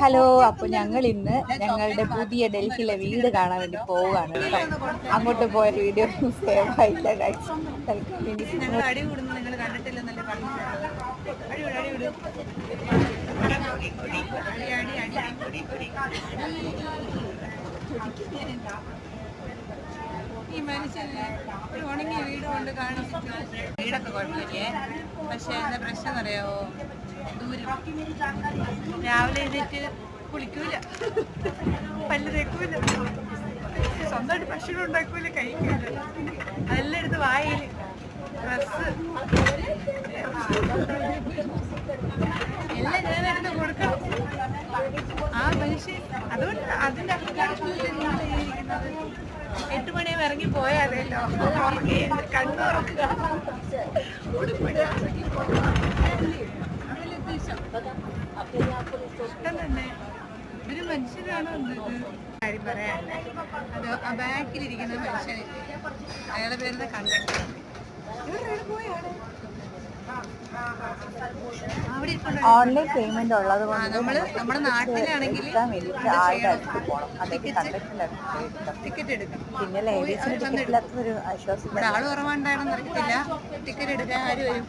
Hello, അപ്പോൾ ഞങ്ങൾ ഇന്ന് ഞങ്ങളുടെ പുതിയ ഡൽഹിയിലെ വീട് കാണാൻ വേണ്ടി പോവുകയാണ് കേട്ടോ. അങ്ങോട്ട് പോയ വീഡിയോ സേവ് ആയില്ല ഗൈസ്. ഞങ്ങൾ അടി കൂടുന്നു, നിങ്ങൾ കണ്ടിട്ടില്ലെന്നല്ലേ പറഞ്ഞിട്ടുള്ളത്. ഈ മനുഷ്യന് ഒരു ഉണങ്ങിയ വീട് കൊണ്ട് കാണും. വീടൊക്കെ കുഴപ്പമില്ലേ, പക്ഷെ എന്താ പ്രശ്നം എന്നറിയാവോ? ദൂരം. രാവിലെ എഴുന്നേറ്റ് കുളിക്കൂല, പല്ല് തേക്കൂല, സ്വന്തമായിട്ട് ഭക്ഷണം ഉണ്ടാക്കൂല, കഴിക്കൂല, അതെല്ലാം എടുത്ത് വായിൽ ഡ്രസ്സ് എല്ലാം ഞാനെടുത്ത് കൊടുക്കണം. ആ മനുഷ്യൻ അതുകൊണ്ട് അതിൻ്റെ അഭിപ്രായത്തിലാണ് ഇരിക്കുന്നത്. 8 മണിയാകുമ്പോൾ ഇറങ്ങി പോയാലല്ലോ കണ്ണുറക്കുക. ഇഷ്ടം തന്നെ. ഒരു മനുഷ്യനാണോ കാര്യം പറയാനല്ലേ. അത് ആ ബാക്കിലിരിക്കുന്ന മനുഷ്യനില്ലേ, അയാളുടെ പേര് കണ്ടിട്ട് പോയാണ്. ഓൺലൈൻ പേയ്മെന്റ് ഉള്ളത് കൊണ്ട് നമ്മുടെ നാട്ടിലാണെങ്കിൽ ടിക്കറ്റ് എടുക്കണം. പിന്നെ ലേഡീസിന് ടിക്കറ്റ് ഇല്ലാത്തൊരു ആശ്വാസം. ഇവിടെ ആള് കുറവുണ്ടായെന്ന് അറിയത്തില്ല. ടിക്കറ്റ് എടുക്കാൻ ആര് വരും?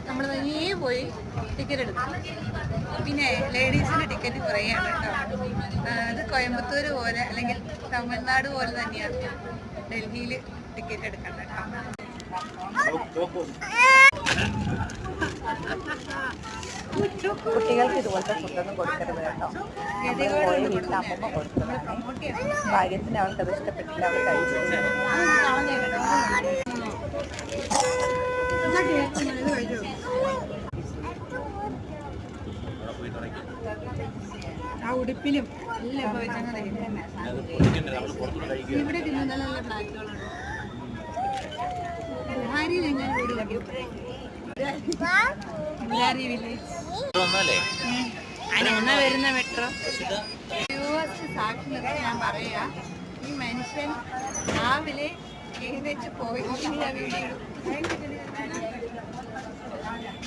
നമ്മൾ തനിയെ പോയി ടിക്കറ്റ് എടുക്കും. പിന്നെ ലേഡീസിന്റെ ടിക്കറ്റ് കുറയാണ് കേട്ടോ. അത് കോയമ്പത്തൂർ പോലെ അല്ലെങ്കിൽ തമിഴ്നാട് പോലെ തന്നെയാണ് ഡൽഹിയിൽ ടിക്കറ്റ് എടുക്കേണ്ടത് കേട്ടോ. കുട്ടികൾക്ക് ഇതുപോലത്തെ ഫുഡൊന്നും കൊടുക്കരുത് കേട്ടോ. പോയ വീട്ടിൽ അമ്മമ്മ കൊടുക്കുന്നത് ഭാഗ്യത്തിന് അവർക്കത് ഇഷ്ടപ്പെട്ടില്ല, അവർ കഴിച്ചിട്ടില്ല. ആ ഉടുപ്പിലും എല്ലാം ഇവിടെ പിന്നെ നല്ല നല്ല ഫ്ലാറ്റുകളുണ്ട്. അതിനെന്നാ വരുന്ന മെട്രോ സാക്ഷി നിർത്തി ഞാൻ പറയാ. ഈ മനുഷ്യൻ രാവിലെ എഴുന്നേറ്റ് പോയി വീഡിയോ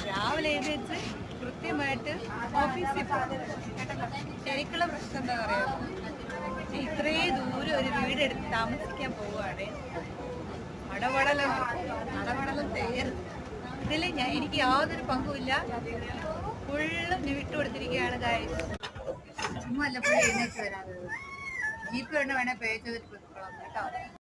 രാവിലെ എഴുന്നേറ്റ് കൃത്യമായിട്ട് ഓഫീസിൽ പോകും. ശരിക്കുള്ള പ്രശ്നം എന്താ പറയാ, ഇത്രയും ദൂരം ഒരു വീടെടുത്ത് താമസിക്കാൻ പോവുകയാണ്. അടപടലം തയ്യരുത്. ഇതിൽ എനിക്ക് യാതൊരു പങ്കുമില്ല. ഫുള്ളും വിട്ടുകൊടുത്തിരിക്കുകയാണ് ഗൈസ്. ചുമ്മാ വല്ലപ്പോഴും എഴുന്നേറ്റ് വരാതെ ജീപ്പ് കൊണ്ട് വേണേൽ പേ ചെയ്തിട്ട് കേട്ടോ.